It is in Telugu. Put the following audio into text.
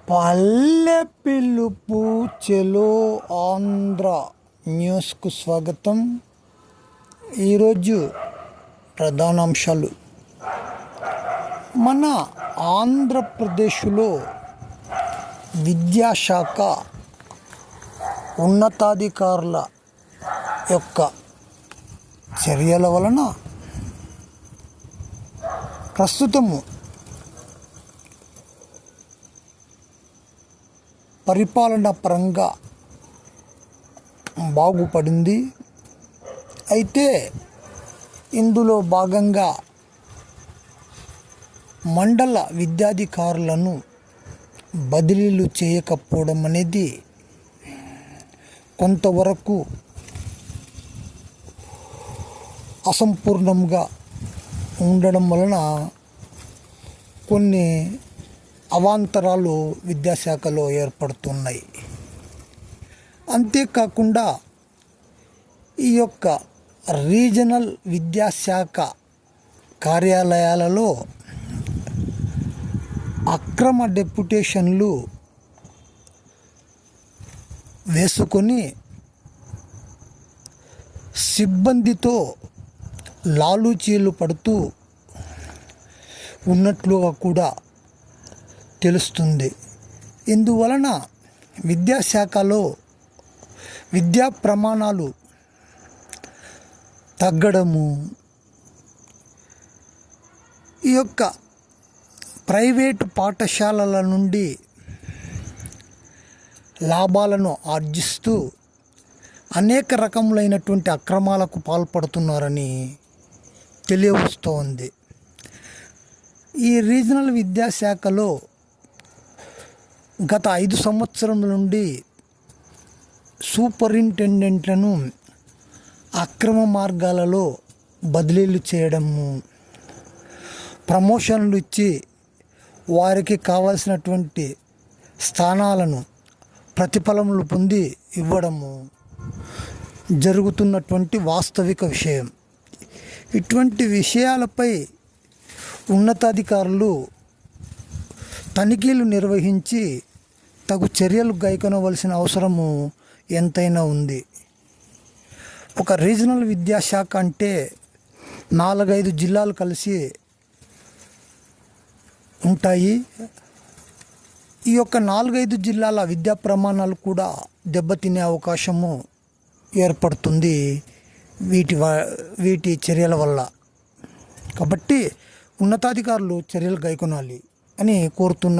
పల్లె పిలుపు చెలో ఆంధ్ర న్యూస్కు స్వాగతం. ఈరోజు ప్రధానాంశాలు. మన ఆంధ్రప్రదేశ్లో విద్యాశాఖ ఉన్నతాధికారుల యొక్క చర్యల వలన ప్రస్తుతము పరిపాలన పరంగా బాగుపడింది. అయితే ఇందులో భాగంగా మండల విద్యాధికారులను బదిలీలు చేయకపోవడం అనేది కొంతవరకు అసంపూర్ణంగా ఉండడం వలన కొన్ని అవాంతరాలు విద్యాశాఖలో ఏర్పడుతున్నాయి. అంతేకాకుండా ఈ యొక్క రీజనల్ విద్యాశాఖ కార్యాలయాలలో అక్రమ డెప్యుటేషన్లు వేసుకొని సిబ్బందితో లాలూచీలు పడుతూ ఉన్నట్లుగా కూడా తెలుస్తుంది. ఇందువలన విద్యాశాఖలో విద్యా ప్రమాణాలు తగ్గడము, ఈ యొక్క ప్రైవేటు పాఠశాలల నుండి లాభాలను ఆర్జిస్తూ అనేక రకములైనటువంటి అక్రమాలకు పాల్పడుతున్నారని తెలియవస్తోంది. ఈ రీజనల్ విద్యాశాఖలో గత 5 సంవత్సరముల నుండి సూపరింటెండెంట్లను అక్రమ మార్గాలలో బదిలీలు చేయడము, ప్రమోషన్లు ఇచ్చి వారికి కావలసినటువంటి స్థానాలను ప్రతిఫలములు పొంది ఇవ్వడము జరుగుతున్నటువంటి వాస్తవిక విషయం. ఇటువంటి విషయాలపై ఉన్నతాధికారులు తనిఖీలు నిర్వహించి తగు చర్యలు గైకొనవలసిన అవసరము ఎంతైనా ఉంది. ఒక రీజనల్ విద్యాశాఖ అంటే 4-5 జిల్లాలు కలిసి ఉంటాయి. ఈ యొక్క 4-5 జిల్లాల విద్యా ప్రమాణాలు కూడా దెబ్బతినే అవకాశము ఏర్పడుతుంది వీటి చర్యల వల్ల. కాబట్టి ఉన్నతాధికారులు చర్యలు గైకొనాలి అని కోరుతున్నాను.